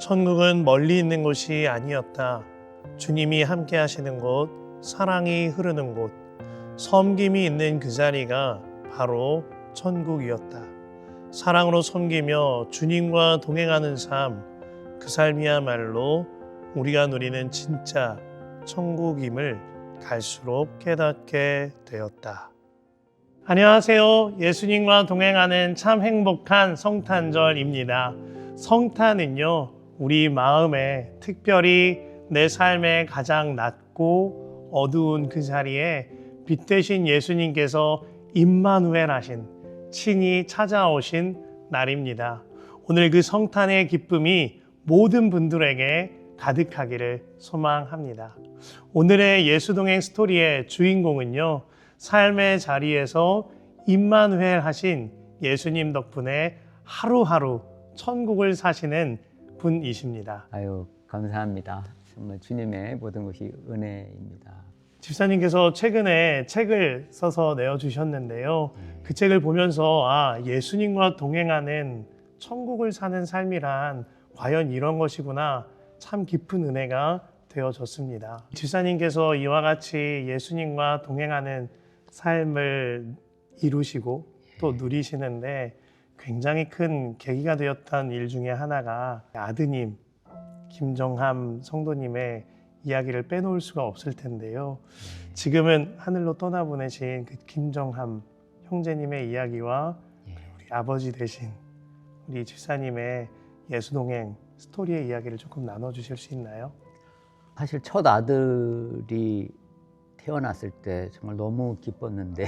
천국은 멀리 있는 곳이 아니었다. 주님이 함께 하시는 곳, 사랑이 흐르는 곳, 섬김이 있는 그 자리가 바로 천국이었다. 사랑으로 섬기며 주님과 동행하는 삶, 그 삶이야말로 우리가 누리는 진짜 천국임을 갈수록 깨닫게 되었다. 안녕하세요. 예수님과 동행하는 참 행복한 성탄절입니다. 성탄은요, 우리 마음에 특별히 내 삶의 가장 낮고 어두운 그 자리에 빛 되신 예수님께서 임마누엘 하신 친히 찾아오신 날입니다. 오늘 그 성탄의 기쁨이 모든 분들에게 가득하기를 소망합니다. 오늘의 예수동행 스토리의 주인공은요, 삶의 자리에서 임마누엘 하신 예수님 덕분에 하루하루 천국을 사시는 분이십니다. 아유, 감사합니다. 정말 주님의 모든 것이 은혜입니다. 집사님께서 최근에 책을 써서 내어주셨는데요. 그 책을 보면서 예수님과 동행하는 천국을 사는 삶이란 과연 이런 것이구나, 참 깊은 은혜가 되어졌습니다. 집사님께서 이와 같이 예수님과 동행하는 삶을 이루시고 또 누리시는데 굉장히 큰 계기가 되었던 일 중에 하나가 아드님 김정함 성도님의 이야기를 빼놓을 수가 없을 텐데요. 지금은 하늘로 떠나보내신 그 김정함 형제님의 이야기와 우리 아버지 되신 우리 집사님의 예수동행 스토리의 이야기를 조금 나눠주실 수 있나요? 사실 첫 아들이 태어났을 때 정말 너무 기뻤는데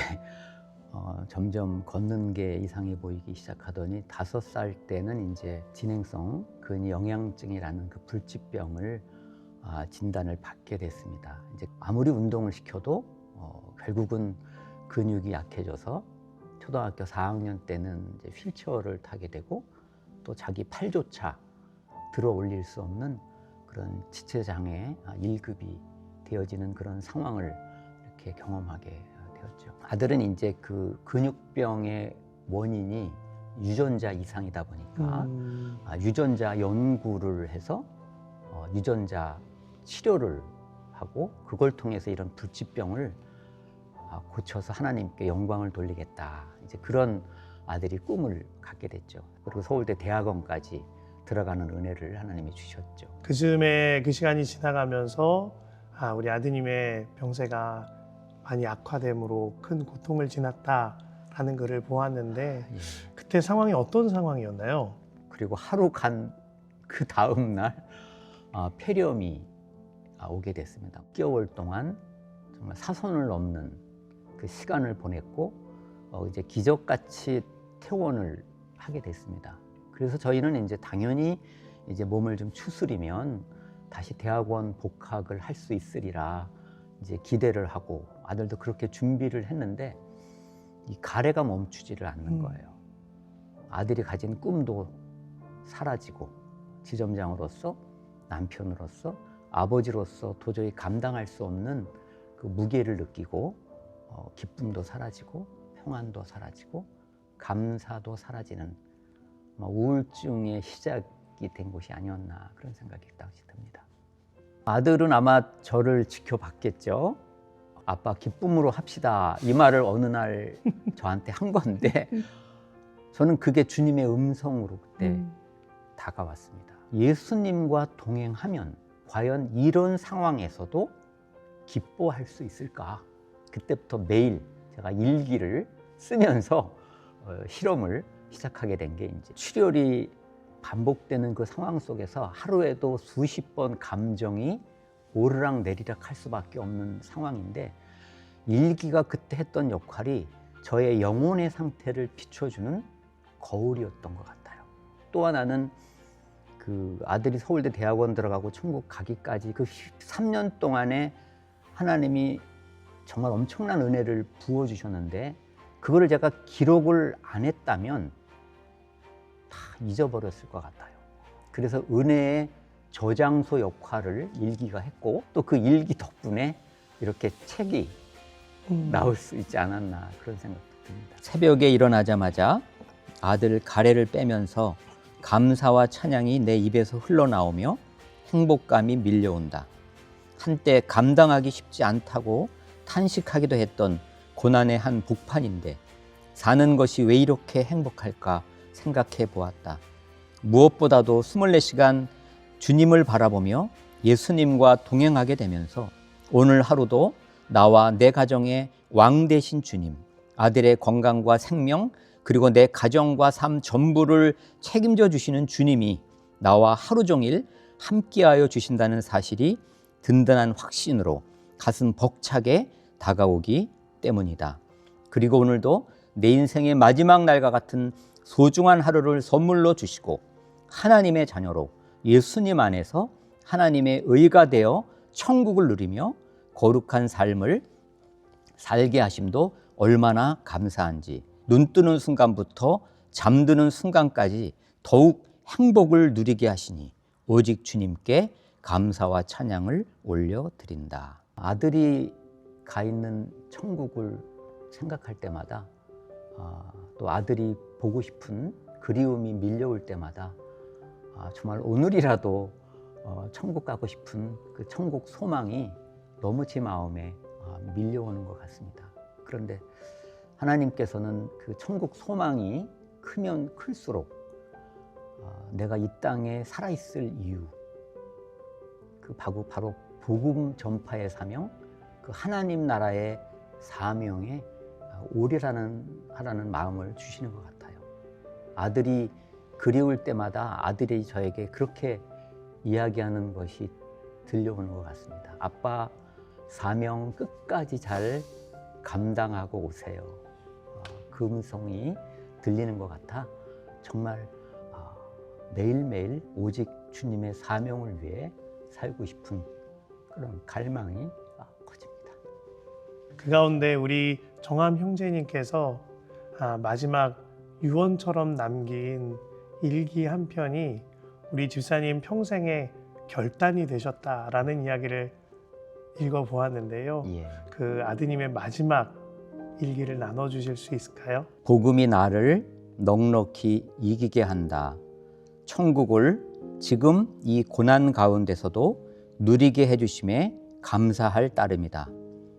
점점 걷는 게 이상해 보이기 시작하더니 5살 때는 이제 진행성 근영양증이라는 그 불치병을 진단을 받게 됐습니다. 이제 아무리 운동을 시켜도 결국은 근육이 약해져서 초등학교 4학년 때는 이제 휠체어를 타게 되고 또 자기 팔조차 들어 올릴 수 없는 그런 지체장애 1급이 되어지는 그런 상황을 이렇게 경험하게 되었죠. 아들은 이제 그 근육병의 원인이 유전자 이상이다 보니까 유전자 연구를 해서 유전자 치료를 하고 그걸 통해서 이런 불치병을 고쳐서 하나님께 영광을 돌리겠다. 이제 그런 아들이 꿈을 갖게 됐죠. 그리고 서울대 대학원까지 들어가는 은혜를 하나님이 주셨죠. 그 즈음에 그 시간이 지나가면서 우리 아드님의 병세가 많이 악화됨으로 큰 고통을 지났다라는 글을 보았는데 그때 상황이 어떤 상황이었나요? 그리고 하루 간 그 다음 날 폐렴이 오게 됐습니다. 6개월 동안 정말 사선을 넘는 그 시간을 보냈고 이제 기적같이 퇴원을 하게 됐습니다. 그래서 저희는 이제 당연히 이제 몸을 좀 추스리면 다시 대학원 복학을 할 수 있으리라 이제 기대를 하고 아들도 그렇게 준비를 했는데 이 가래가 멈추지를 않는 거예요. 아들이 가진 꿈도 사라지고 지점장으로서 남편으로서 아버지로서 도저히 감당할 수 없는 그 무게를 느끼고 기쁨도 사라지고 평안도 사라지고 감사도 사라지는 우울증의 시작이 된 것이 아니었나 그런 생각이 당시 듭니다. 아들은 아마 저를 지켜봤겠죠. 아빠 기쁨으로 합시다 이 말을 어느 날 저한테 한 건데 저는 그게 주님의 음성으로 그때 다가왔습니다. 예수님과 동행하면 과연 이런 상황에서도 기뻐할 수 있을까? 그때부터 매일 제가 일기를 쓰면서 실험을 시작하게 된 게 이제 출혈이 반복되는 그 상황 속에서 하루에도 수십 번 감정이 오르락 내리락 할 수밖에 없는 상황인데 일기가 그때 했던 역할이 저의 영혼의 상태를 비춰주는 거울이었던 것 같아요. 또 하나는 그 아들이 서울대 대학원 들어가고 천국 가기까지 그 13년 동안에 하나님이 정말 엄청난 은혜를 부어주셨는데 그거를 제가 기록을 안 했다면 다 잊어버렸을 것 같아요. 그래서 은혜의 저장소 역할을 일기가 했고 또 그 일기 덕분에 이렇게 책이 나올 수 있지 않았나 그런 생각도 듭니다. 새벽에 일어나자마자 아들 가래를 빼면서 감사와 찬양이 내 입에서 흘러나오며 행복감이 밀려온다. 한때 감당하기 쉽지 않다고 탄식하기도 했던 고난의 한 북판인데 사는 것이 왜 이렇게 행복할까 생각해 보았다. 무엇보다도 24시간 주님을 바라보며 예수님과 동행하게 되면서 오늘 하루도 나와 내 가정의 왕 되신 주님, 아들의 건강과 생명, 그리고 내 가정과 삶 전부를 책임져 주시는 주님이 나와 하루 종일 함께하여 주신다는 사실이 든든한 확신으로 가슴 벅차게 다가오기 때문이다. 그리고 오늘도 내 인생의 마지막 날과 같은 소중한 하루를 선물로 주시고 하나님의 자녀로 예수님 안에서 하나님의 의가 되어 천국을 누리며 거룩한 삶을 살게 하심도 얼마나 감사한지 눈 뜨는 순간부터 잠드는 순간까지 더욱 행복을 누리게 하시니 오직 주님께 감사와 찬양을 올려드린다. 아들이 가 있는 천국을 생각할 때마다 또 아들이 보고 싶은 그리움이 밀려올 때마다 정말 오늘이라도 천국 가고 싶은 그 천국 소망이 너무 제 마음에 밀려오는 것 같습니다. 그런데 하나님께서는 그 천국 소망이 크면 클수록 내가 이 땅에 살아있을 이유, 그 바로 복음 전파의 사명, 그 하나님 나라의 사명에 하라는 마음을 주시는 것 같아요. 아들이 그리울 때마다 아들이 저에게 그렇게 이야기하는 것이 들려오는 것 같습니다. 아빠 사명 끝까지 잘 감당하고 오세요. 그 음성이 들리는 것 같아 정말 매일매일 오직 주님의 사명을 위해 살고 싶은 그런 갈망이 커집니다. 그 가운데 우리 정함 형제님께서 마지막 유언처럼 남긴 일기 한 편이 우리 집사님 평생의 결단이 되셨다라는 이야기를 읽어보았는데요. 예. 그 아드님의 마지막 일기를 나눠주실 수 있을까요? 복음이 나를 넉넉히 이기게 한다. 천국을 지금 이 고난 가운데서도 누리게 해주심에 감사할 따름이다.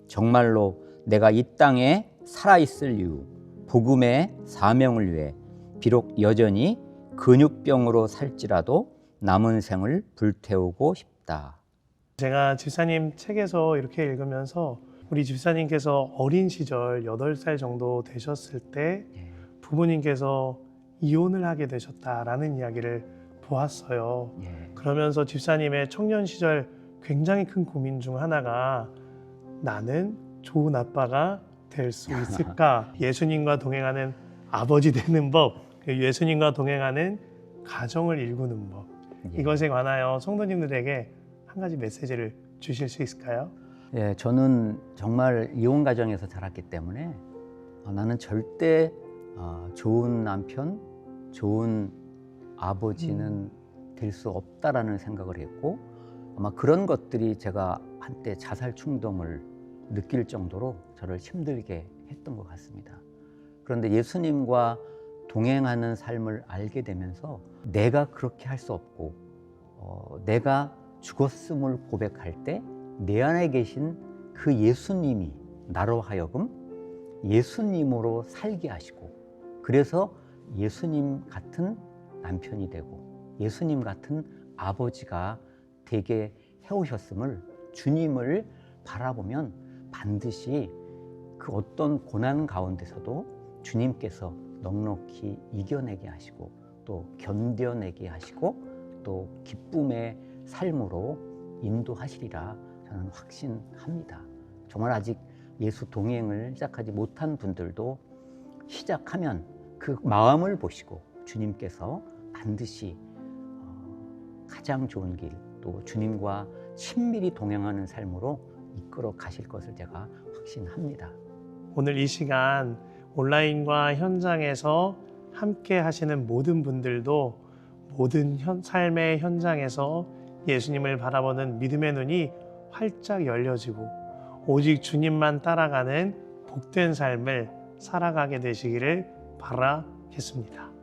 정말로 내가 이 땅에 살아있을 이유, 복음의 사명을 위해 비록 여전히 근육병으로 살지라도 남은 생을 불태우고 싶다. 제가 집사님 책에서 이렇게 읽으면서 우리 집사님께서 어린 시절 8살 정도 되셨을 때 부모님께서 이혼을 하게 되셨다라는 이야기를 보았어요. 그러면서 집사님의 청년 시절 굉장히 큰 고민 중 하나가 나는 좋은 아빠가 될 수 있을까? 예수님과 동행하는 아버지 되는 법, 예수님과 동행하는 가정을 일구는 법. 이것에 관하여 성도님들에게 한 가지 메시지를 주실 수 있을까요? 예, 저는 정말 이혼 가정에서 자랐기 때문에 나는 절대 좋은 남편, 좋은 아버지는 될 수 없다라는 생각을 했고 아마 그런 것들이 제가 한때 자살 충동을 느낄 정도로 저를 힘들게 했던 것 같습니다. 그런데 예수님과 동행하는 삶을 알게 되면서 내가 그렇게 할 수 없고 내가 죽었음을 고백할 때 내 안에 계신 그 예수님이 나로 하여금 예수님으로 살게 하시고 그래서 예수님 같은 남편이 되고 예수님 같은 아버지가 되게 해오셨음을 주님을 바라보면 반드시 그 어떤 고난 가운데서도 주님께서 넉넉히 이겨내게 하시고 또 견뎌내게 하시고 또 기쁨의 삶으로 인도하시리라 저는 확신합니다. 정말 아직 예수 동행을 시작하지 못한 분들도 시작하면 그 마음을 보시고 주님께서 반드시 가장 좋은 길 또 주님과 친밀히 동행하는 삶으로 이끌어 가실 것을 제가 확신합니다. 오늘 이 시간 온라인과 현장에서 함께 하시는 모든 분들도 모든 삶의 현장에서 예수님을 바라보는 믿음의 눈이 활짝 열려지고 오직 주님만 따라가는 복된 삶을 살아가게 되시기를 바라겠습니다.